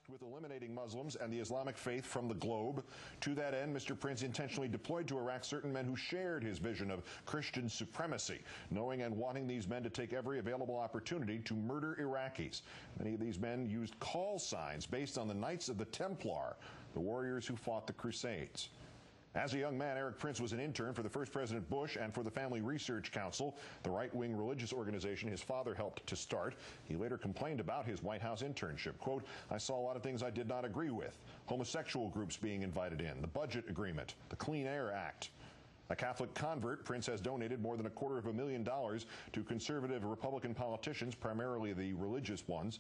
with eliminating Muslims and the Islamic faith from the globe. To that end, Mr. Prince intentionally deployed to Iraq certain men who shared his vision of Christian supremacy, knowing and wanting these men to take every available opportunity to murder Iraqis. Many of these men used call signs based on the Knights of the Templar, the warriors who fought the Crusades. As a young man, Erik Prince was an intern for the first President Bush and for the Family Research Council, the right-wing religious organization his father helped to start. He later complained about his White House internship. Quote, "I saw a lot of things I did not agree with. Homosexual groups being invited in, the budget agreement, the Clean Air Act." A Catholic convert, Prince has donated more than $250,000 to conservative Republican politicians, primarily the religious ones.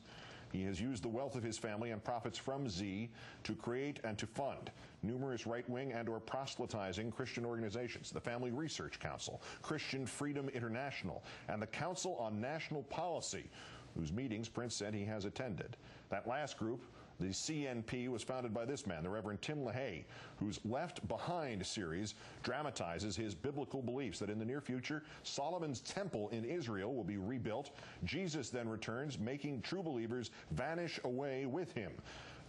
He has used the wealth of his family and profits from Z to create and to fund numerous right-wing and or proselytizing Christian organizations, the Family Research Council, Christian Freedom International, and the Council on National Policy, whose meetings Prince said he has attended. That last group, the CNP, was founded by this man, the Reverend Tim LaHaye, whose Left Behind series dramatizes his biblical beliefs that in the near future, Solomon's temple in Israel will be rebuilt. Jesus then returns, making true believers vanish away with him.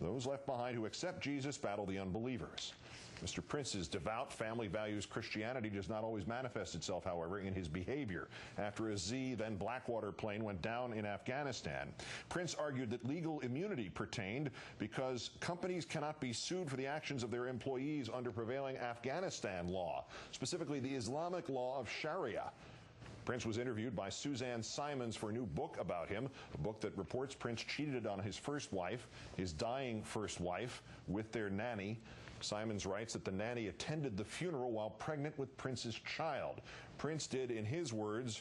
Those left behind who accept Jesus battle the unbelievers. Mr. Prince's devout family values Christianity does not always manifest itself, however, in his behavior. After a Z, then Blackwater plane went down in Afghanistan, Prince argued that legal immunity pertained because companies cannot be sued for the actions of their employees under prevailing Afghanistan law, specifically the Islamic law of Sharia. Prince was interviewed by Suzanne Simons for a new book about him, a book that reports Prince cheated on his first wife, his dying first wife, with their nanny. Simons writes that the nanny attended the funeral while pregnant with Prince's child. Prince did, in his words,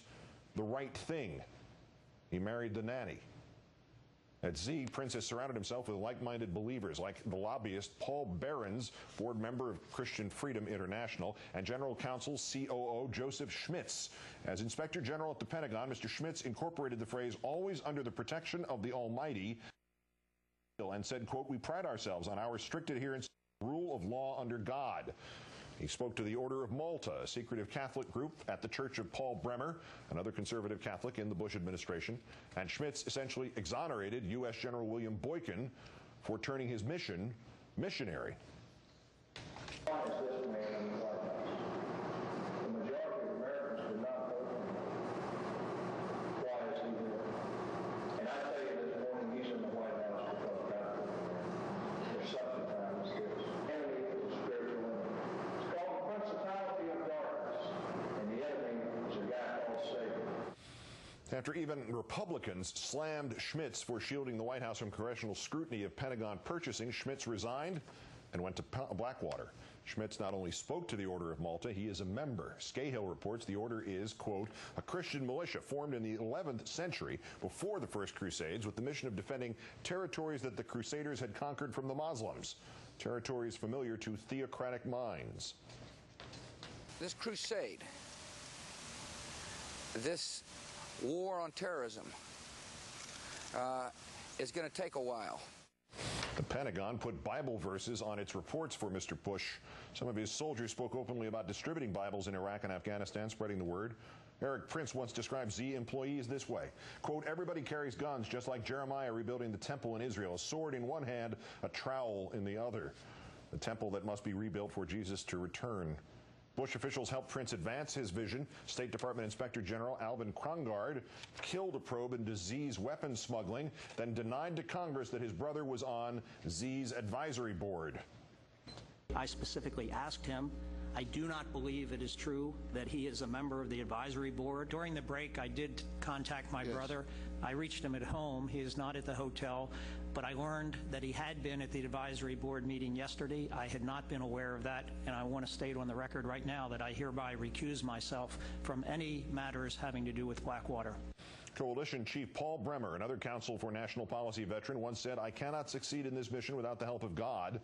the right thing. He married the nanny. At Z, Prince has surrounded himself with like-minded believers like the lobbyist Paul Behrens, board member of Christian Freedom International, and General Counsel COO Joseph Schmitz. As Inspector General at the Pentagon, Mr. Schmitz incorporated the phrase "always under the protection of the Almighty" and said, quote, "We pride ourselves on our strict adherence to the rule of law under God." He spoke to the Order of Malta, a secretive Catholic group at the Church of Paul Bremer, another conservative Catholic in the Bush administration. And Schmitz essentially exonerated U.S. General William Boykin for turning his mission missionary. Why is this man in the White House? The majority of Americans did not vote for him. Why is he here? And I tell you this morning, he's in the White House because God put him there. There's such a time as this. Enemy is a spiritual enemy. It's called the principality of darkness, and the enemy is a guy called Satan. After even Republicans slammed Schmitz for shielding the White House from congressional scrutiny of Pentagon purchasing, Schmitz resigned and went to Blackwater. Schmitz not only spoke to the Order of Malta, he is a member. Scahill reports the order is, quote, "a Christian militia formed in the 11th century before the First Crusades with the mission of defending territories that the Crusaders had conquered from the Muslims, territories familiar to theocratic minds." This crusade, this war on terrorism, is going to take a while. The Pentagon put Bible verses on its reports for Mr. Bush. Some of his soldiers spoke openly about distributing Bibles in Iraq and Afghanistan, spreading the word. Erik Prince once described Z employees this way, quote, "Everybody carries guns, just like Jeremiah rebuilding the temple in Israel, a sword in one hand, a trowel in the other. The temple that must be rebuilt for Jesus to return." Bush officials helped Prince advance his vision. State Department Inspector General Alvin Krongard killed a probe into Z's weapons smuggling, then denied to Congress that his brother was on Z's advisory board. I specifically asked him, I do not believe it is true that he is a member of the advisory board. During the break, I did contact my brother. I reached him at home. He is not at the hotel, but I learned that he had been at the advisory board meeting yesterday. I had not been aware of that, and I want to state on the record right now that I hereby recuse myself from any matters having to do with Blackwater. Coalition Chief Paul Bremer, another Council for National Policy veteran, once said, "I cannot succeed in this mission without the help of God."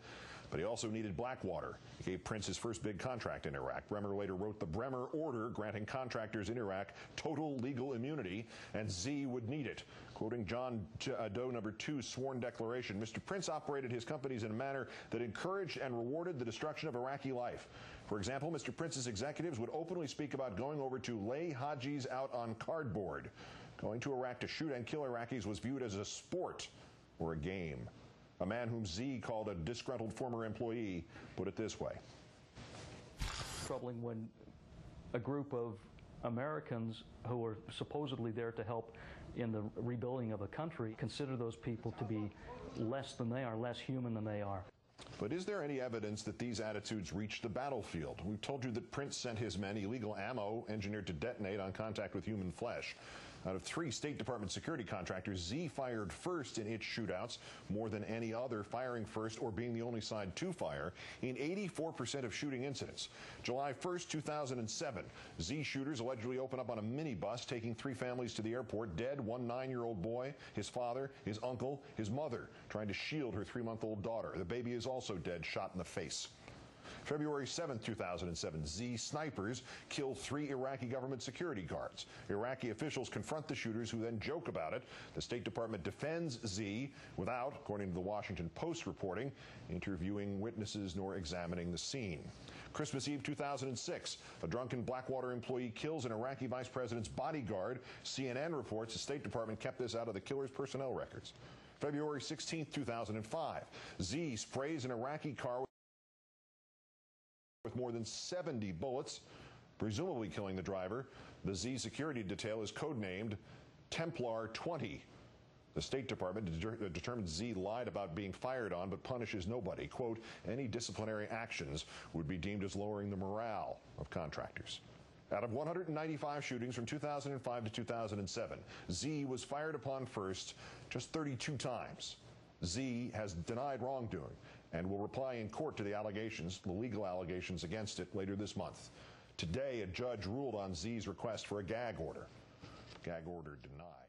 But he also needed Blackwater. He gave Prince his first big contract in Iraq. Bremer later wrote the Bremer Order, granting contractors in Iraq total legal immunity, and Z would need it. Quoting John Doe No. 2's sworn declaration, Mr. Prince operated his companies in a manner that encouraged and rewarded the destruction of Iraqi life. For example, Mr. Prince's executives would openly speak about going over to lay Hajis out on cardboard. Going to Iraq to shoot and kill Iraqis was viewed as a sport or a game. A man whom Z called a disgruntled former employee put it this way. Troubling when a group of Americans who are supposedly there to help in the rebuilding of a country consider those people to be less than they are, less human than they are. But is there any evidence that these attitudes reached the battlefield? We've told you that Prince sent his men illegal ammo engineered to detonate on contact with human flesh. Out of 3 State Department security contractors, Z fired first in its shootouts, more than any other, firing first or being the only side to fire in 84% of shooting incidents. July 1st, 2007, Z shooters allegedly opened up on a minibus, taking 3 families to the airport. Dead, 1 9-year-old boy, his father, his uncle, his mother, trying to shield her 3-month-old daughter. The baby is also dead, shot in the face. February 7, 2007, Z snipers kill 3 Iraqi government security guards. Iraqi officials confront the shooters, who then joke about it. The State Department defends Z without, according to the Washington Post reporting, interviewing witnesses nor examining the scene. Christmas Eve 2006, a drunken Blackwater employee kills an Iraqi vice president's bodyguard. CNN reports the State Department kept this out of the killer's personnel records. February 16, 2005, Z sprays an Iraqi car with more than 70 bullets, presumably killing the driver. The Z security detail is codenamed Templar 20. The State Department determined Z lied about being fired on, but punishes nobody. Quote, any disciplinary actions would be deemed as lowering the morale of contractors. Out of 195 shootings from 2005 to 2007, Z was fired upon first just 32 times. Z has denied wrongdoing and will reply in court to the allegations, the legal allegations against it, later this month. Today, a judge ruled on Z's request for a gag order. Gag order denied.